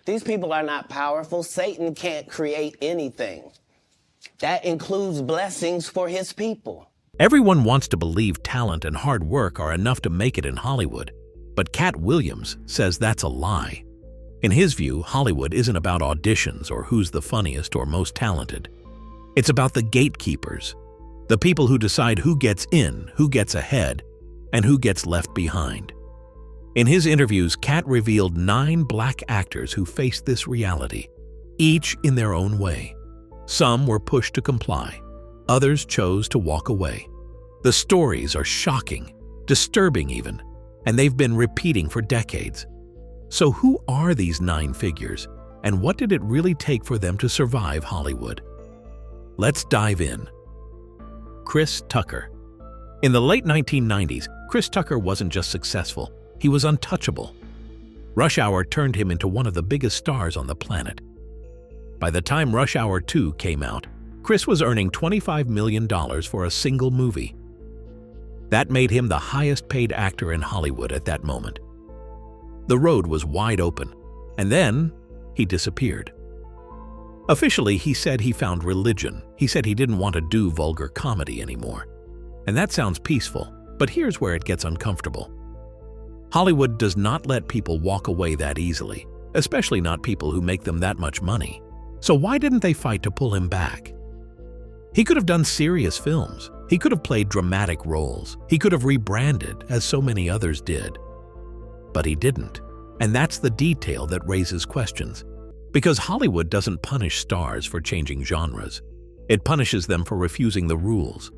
These people are not powerful. Satan can't create anything. That includes blessings for his people. Everyone wants to believe talent and hard work are enough to make it in Hollywood, but Katt Williams says that's a lie. In his view, Hollywood isn't about auditions or who's the funniest or most talented. It's about the gatekeepers, the people who decide who gets in, who gets ahead, and who gets left behind. In his interviews, Katt revealed 9 black actors who faced this reality, each in their own way. Some were pushed to comply. Others chose to walk away. The stories are shocking, disturbing even, and they've been repeating for decades. So who are these 9 figures, and what did it really take for them to survive Hollywood? Let's dive in. Chris Tucker. In the late 1990s, Chris Tucker wasn't just successful, he was untouchable. Rush Hour turned him into one of the biggest stars on the planet. By the time Rush Hour 2 came out, Chris was earning $25 million for a single movie. That made him the highest-paid actor in Hollywood at that moment. The road was wide open, and then he disappeared. Officially, he said he found religion. He said he didn't want to do vulgar comedy anymore. And that sounds peaceful, but here's where it gets uncomfortable. Hollywood does not let people walk away that easily, especially not people who make them that much money. So why didn't they fight to pull him back? He could have done serious films. He could have played dramatic roles. He could have rebranded, as so many others did. But he didn't, and that's the detail that raises questions. Because Hollywood doesn't punish stars for changing genres. It punishes them for refusing the rules.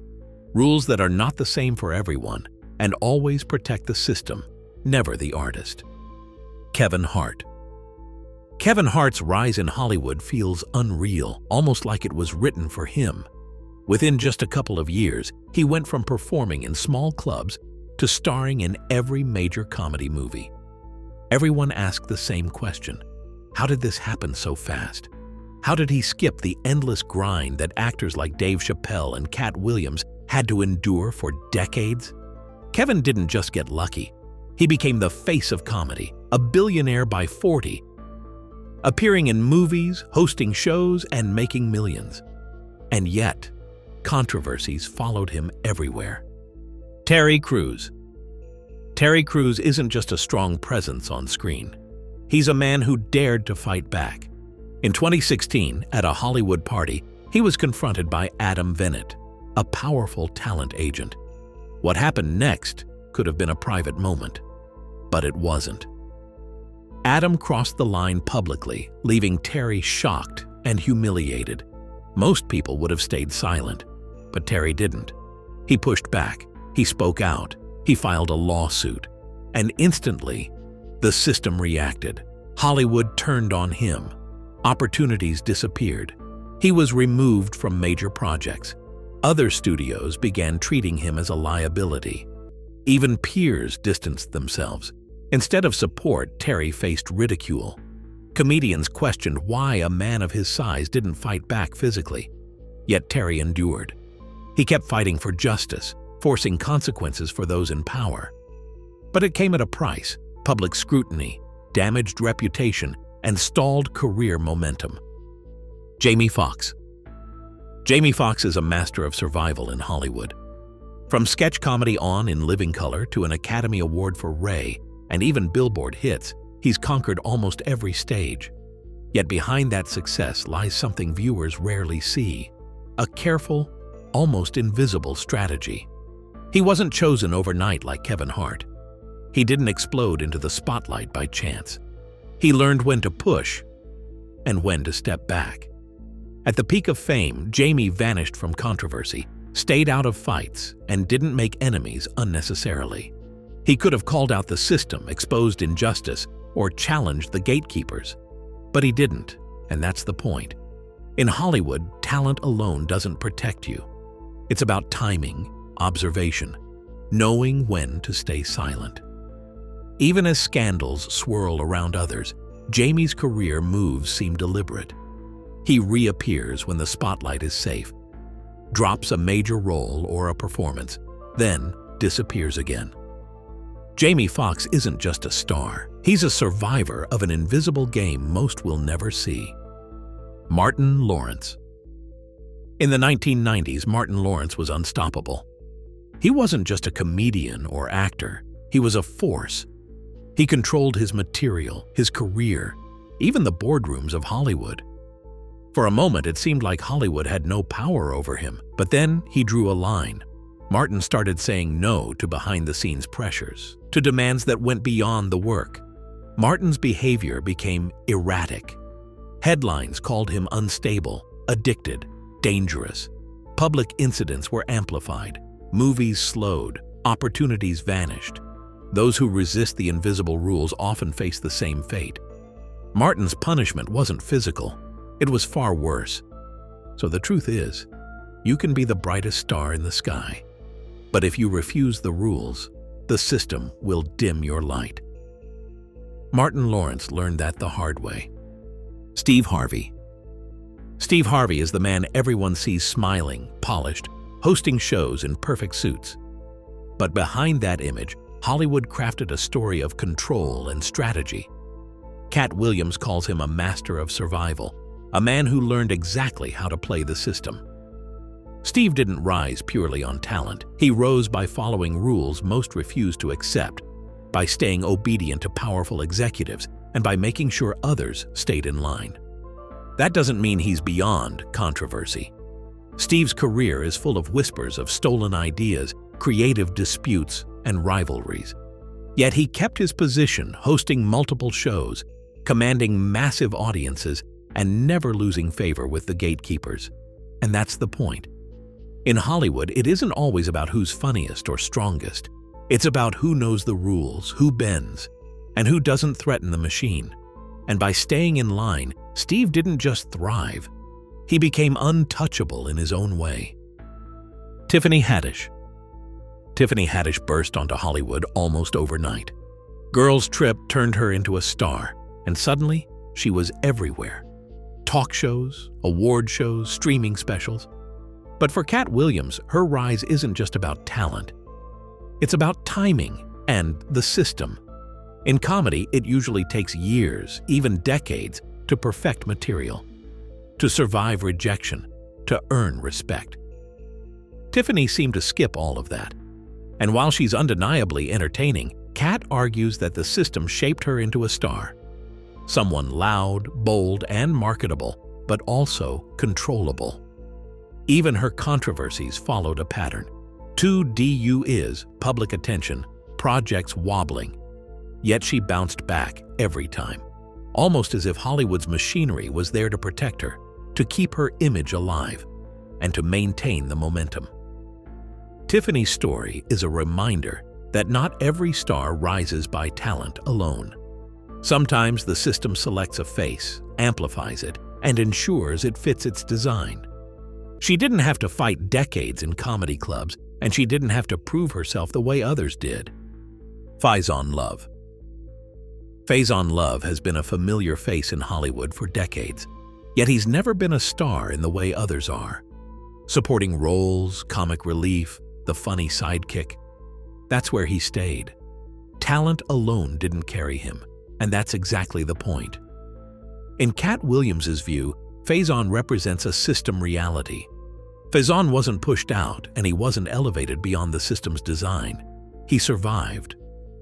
Rules that are not the same for everyone and always protect the system, never the artist. Kevin Hart. Kevin Hart's rise in Hollywood feels unreal, almost like it was written for him. Within just a couple of years, he went from performing in small clubs to starring in every major comedy movie. Everyone asked the same question. How did this happen so fast? How did he skip the endless grind that actors like Dave Chappelle and Katt Williams had to endure for decades? Kevin didn't just get lucky. He became the face of comedy, a billionaire by 40, appearing in movies, hosting shows, and making millions. And yet, controversies followed him everywhere. Terry Crews. Terry Crews isn't just a strong presence on screen. He's a man who dared to fight back. In 2016, at a Hollywood party, he was confronted by Adam Bennett, a powerful talent agent. What happened next could have been a private moment, but it wasn't. Adam crossed the line publicly, leaving Terry shocked and humiliated. Most people would have stayed silent, but Terry didn't. He pushed back, he spoke out, he filed a lawsuit, and instantly, the system reacted. Hollywood turned on him. Opportunities disappeared. He was removed from major projects. Other studios began treating him as a liability. Even peers distanced themselves. Instead of support, Terry faced ridicule. Comedians questioned why a man of his size didn't fight back physically. Yet Terry endured. He kept fighting for justice, forcing consequences for those in power. But it came at a price: public scrutiny, damaged reputation, and stalled career momentum. Jamie Foxx. Jamie Foxx is a master of survival in Hollywood. From sketch comedy On in Living Color to an Academy Award for Ray and even Billboard hits, he's conquered almost every stage. Yet behind that success lies something viewers rarely see: a careful, almost invisible strategy. He wasn't chosen overnight like Kevin Hart. He didn't explode into the spotlight by chance. He learned when to push and when to step back. At the peak of fame, Jamie vanished from controversy, stayed out of fights, and didn't make enemies unnecessarily. He could have called out the system, exposed injustice, or challenged the gatekeepers. But he didn't, and that's the point. In Hollywood, talent alone doesn't protect you. It's about timing, observation, knowing when to stay silent. Even as scandals swirl around others, Jamie's career moves seem deliberate. He reappears when the spotlight is safe, drops a major role or a performance, then disappears again. Jamie Foxx isn't just a star. He's a survivor of an invisible game most will never see. Martin Lawrence. In the 1990s, Martin Lawrence was unstoppable. He wasn't just a comedian or actor. He was a force. He controlled his material, his career, even the boardrooms of Hollywood. For a moment, it seemed like Hollywood had no power over him, but then he drew a line. Martin started saying no to behind-the-scenes pressures, to demands that went beyond the work. Martin's behavior became erratic. Headlines called him unstable, addicted, dangerous. Public incidents were amplified. Movies slowed. Opportunities vanished. Those who resist the invisible rules often face the same fate. Martin's punishment wasn't physical. It was far worse. So the truth is, you can be the brightest star in the sky. But if you refuse the rules, the system will dim your light. Martin Lawrence learned that the hard way. Steve Harvey. Steve Harvey is the man everyone sees smiling, polished, hosting shows in perfect suits. But behind that image, Hollywood crafted a story of control and strategy. Katt Williams calls him a master of survival, a man who learned exactly how to play the system. Steve didn't rise purely on talent. He rose by following rules most refused to accept, by staying obedient to powerful executives, and by making sure others stayed in line. That doesn't mean he's beyond controversy. Steve's career is full of whispers of stolen ideas, creative disputes, and rivalries. Yet he kept his position, hosting multiple shows, commanding massive audiences, and never losing favor with the gatekeepers. And that's the point. In Hollywood, it isn't always about who's funniest or strongest. It's about who knows the rules, who bends, and who doesn't threaten the machine. And by staying in line, Steve didn't just thrive. He became untouchable in his own way. Tiffany Haddish. Tiffany Haddish burst onto Hollywood almost overnight. Girls Trip turned her into a star, and suddenly she was everywhere. Talk shows, award shows, streaming specials. But for Katt Williams, her rise isn't just about talent. It's about timing and the system. In comedy, it usually takes years, even decades, to perfect material, to survive rejection, to earn respect. Tiffany seemed to skip all of that. And while she's undeniably entertaining, Katt argues that the system shaped her into a star. Someone loud, bold, and marketable, but also controllable. Even her controversies followed a pattern. Too DU is public attention, projects wobbling. Yet she bounced back every time, almost as if Hollywood's machinery was there to protect her, to keep her image alive, and to maintain the momentum. Tiffany's story is a reminder that not every star rises by talent alone. Sometimes the system selects a face, amplifies it, and ensures it fits its design. She didn't have to fight decades in comedy clubs, and she didn't have to prove herself the way others did. Faizon Love. Faizon Love has been a familiar face in Hollywood for decades, yet he's never been a star in the way others are. Supporting roles, comic relief, the funny sidekick. That's where he stayed. Talent alone didn't carry him, and that's exactly the point. In Katt Williams' view, Faizon represents a system reality. Faizon wasn't pushed out, and he wasn't elevated beyond the system's design. He survived,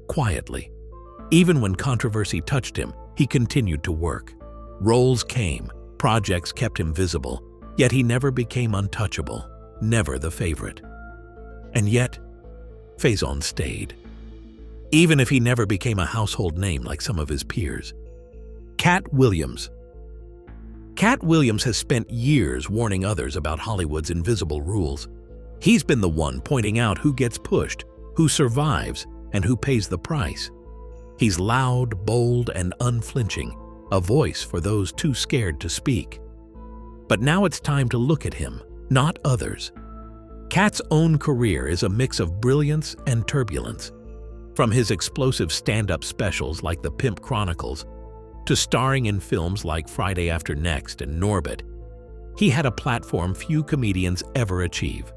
quietly. Even when controversy touched him, he continued to work. Roles came, projects kept him visible, yet he never became untouchable, never the favorite. And yet, Faizon stayed. Even if he never became a household name like some of his peers. Katt Williams. Katt Williams has spent years warning others about Hollywood's invisible rules. He's been the one pointing out who gets pushed, who survives, and who pays the price. He's loud, bold, and unflinching, a voice for those too scared to speak. But now it's time to look at him, not others. Katt's own career is a mix of brilliance and turbulence. From his explosive stand-up specials like The Pimp Chronicles, to starring in films like Friday After Next and Norbit, he had a platform few comedians ever achieve.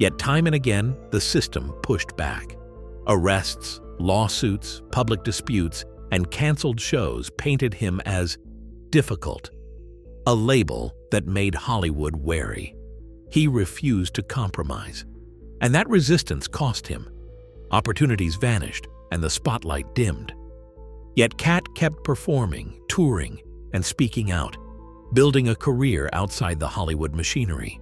Yet time and again, the system pushed back. Arrests, Lawsuits, public disputes, and canceled shows painted him as difficult, a label that made Hollywood wary. He refused to compromise, and that resistance cost him. Opportunities vanished, and the spotlight dimmed. Yet Katt kept performing, touring, and speaking out, building a career outside the Hollywood machinery.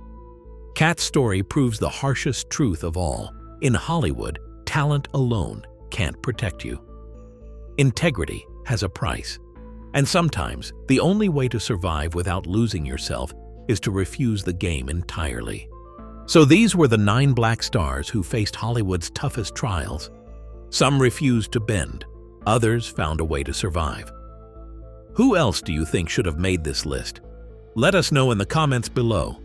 Katt's story proves the harshest truth of all. In Hollywood, talent alone can't protect you. Integrity has a price, and sometimes the only way to survive without losing yourself is to refuse the game entirely. So these were the 9 black stars who faced Hollywood's toughest trials. Some refused to bend, others found a way to survive. Who else do you think should have made this list? Let us know in the comments below.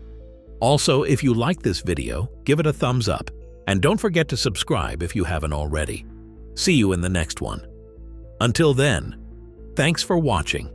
Also, if you like this video, give it a thumbs up, and don't forget to subscribe if you haven't already. See you in the next one. Until then, thanks for watching.